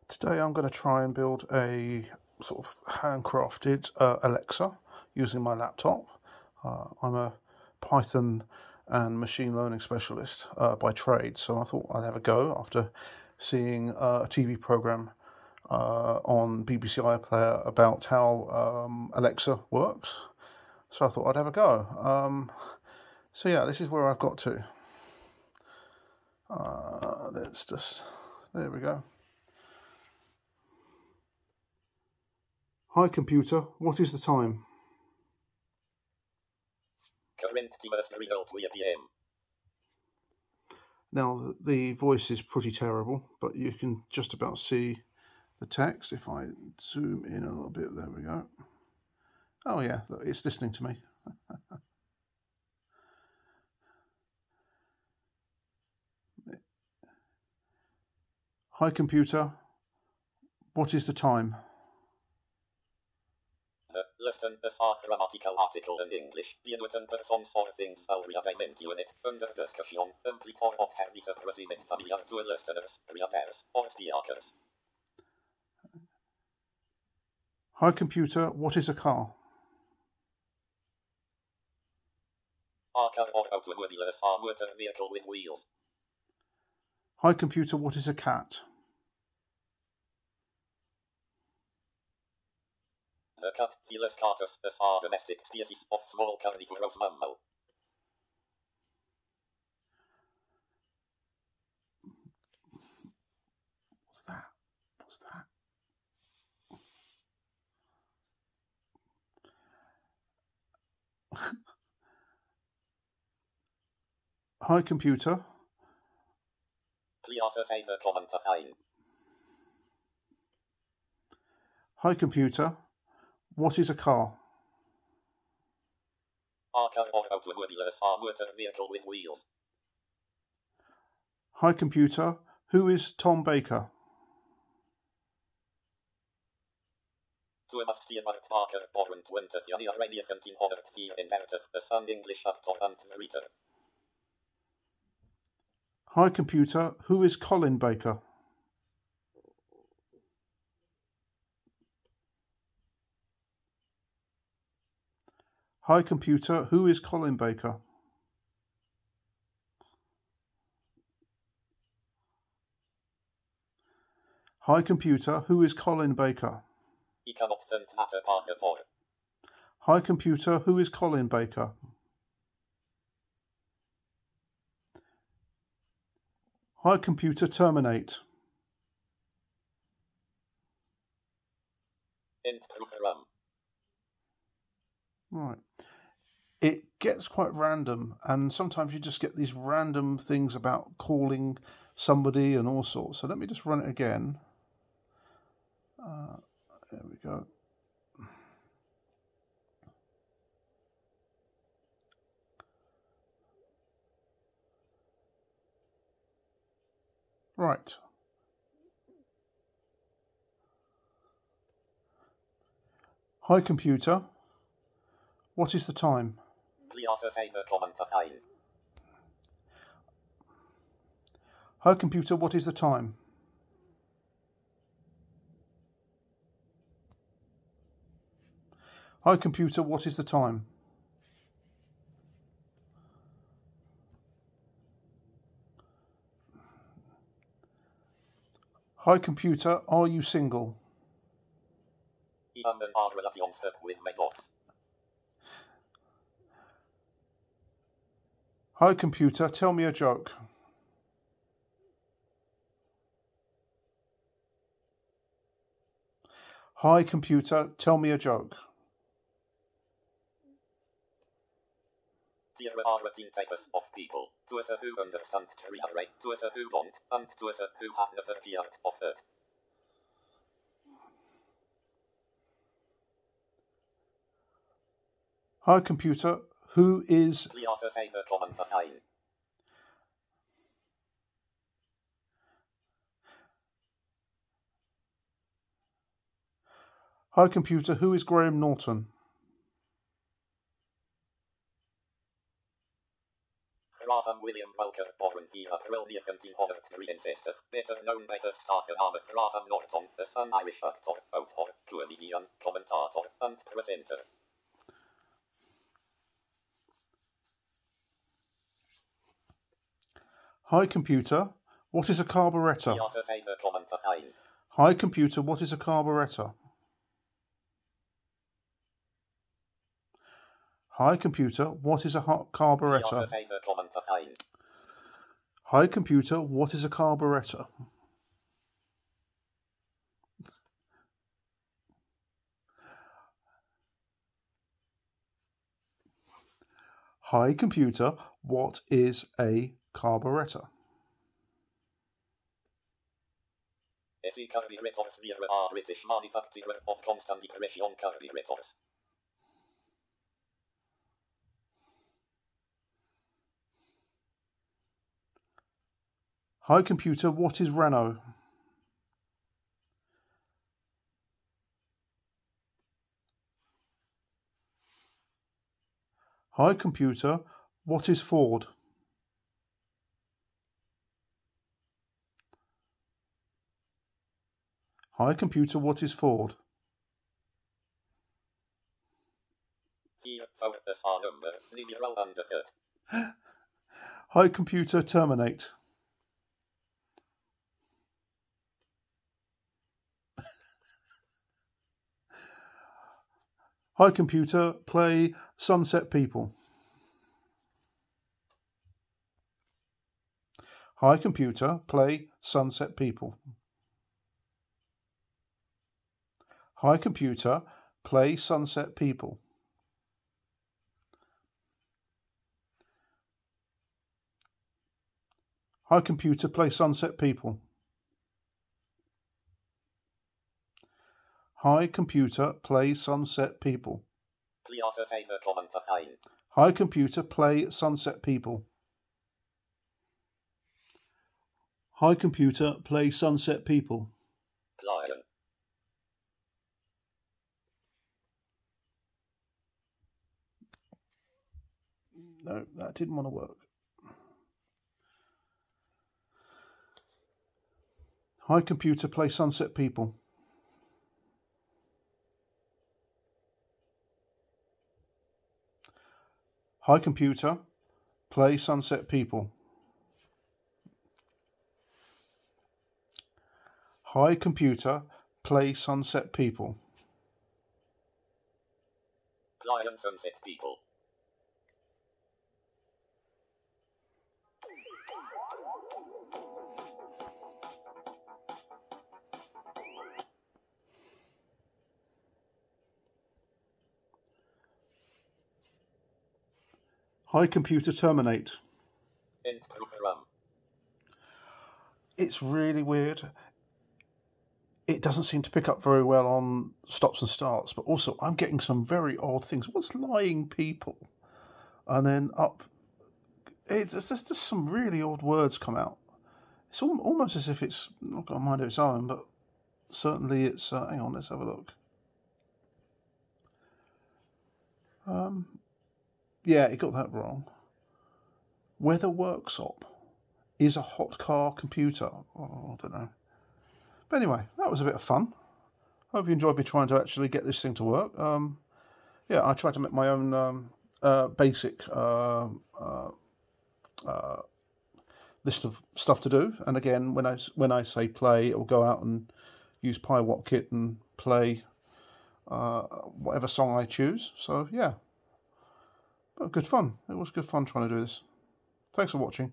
Today I'm going to try and build a sort of handcrafted Alexa using my laptop. I'm a Python and machine learning specialist by trade, so I thought I'd have a go after seeing a TV program on BBC iPlayer about how Alexa works. So I thought I'd have a go. So yeah, this is where I've got to. There we go. Hi computer, what is the time? Current time is 3:03 p.m. Now the voice is pretty terrible, but you can just about see the text. If I zoom in a little bit, there we go. Oh yeah, look, it's listening to me. Hi computer, what is the time? Listen, this are grammatical article in English. The written person for things area unit under discussion. Complete or not have is approximate familiar to listeners, readers, or speakers. Hi computer, what is a car? A car or automobile is a motor vehicle with wheels. Hi computer, what is a cat? The cat, Felis catus, is a domestic species of small carnivorous mammal. What's that? What's that? Hi computer. Please say the comment again. Hi computer, what is a car? A car or automobile is a motor vehicle with wheels. Hi computer, who is Tom Baker? Thomas Stewart Parker, born 20th January 1904, invented is an English actor and writer. Hi computer, who is Colin Baker? Hi computer, who is Colin Baker? Hi computer, who is Colin Baker? He cannot find at Parker for. Hi computer, who is Colin Baker? Hi computer, terminate. Int program. Right. It gets quite random, and sometimes you just get these random things about calling somebody and all sorts. So let me just run it again. There we go. Right. Hi computer, what is the time? Please say the comment again. Hi computer, what is the time? Hi computer, what is the time? Hi computer, are you single? I am in a relationship with my boss. Hi computer, tell me a joke. Hi computer, tell me a joke. There are 18 types of people. Those who understand theory, those who don't, and those who have never heard of it. Hi computer, who is... Please say the comment again. Hi computer, who is Graham Norton? Graham William Walker, born here April 1903 in Chester. Better known by the star name Graham Norton, as an Irish actor, author, comedian, commentator, and presenter. Hi computer, what is a carburettor? Hi computer, what is a carburettor? Hi computer, what is a carburettor? Hi computer, what is a carburettor? Hi computer, what is a carburettor? SE carburetors are British manufacturer of constant depression carburetors. Hi computer, what is Renault? Hi computer, what is Ford? Hi computer, what is Ford? Hi computer, terminate. Hi computer, play Sunset People. Hi computer, play Sunset People. Hi computer, play Sunset People. Hi computer, play Sunset People. Hi computer, play Sunset People. Hi computer, play Sunset People. Hi computer, play Sunset People. Lion. No, that didn't want to work. Hi computer, play Sunset People. Hi computer, play Sunset People. Hi computer, play Sunset People. Lion Sunset People. Hi computer, terminate. End program. It's really weird. It doesn't seem to pick up very well on stops and starts, but also I'm getting some very odd things. What's lying people? And then up, it's just some really odd words come out. It's almost as if it's not got a mind of its own, but certainly it's, hang on, let's have a look. Yeah, it got that wrong. Weather Workshop is a hot car computer. Oh, I don't know. But anyway, that was a bit of fun. Hope you enjoyed me trying to actually get this thing to work. Yeah, I tried to make my own basic list of stuff to do. And again, when I say play, it will go out and use PyWattKit and play whatever song I choose. So yeah, but good fun. It was good fun trying to do this. Thanks for watching.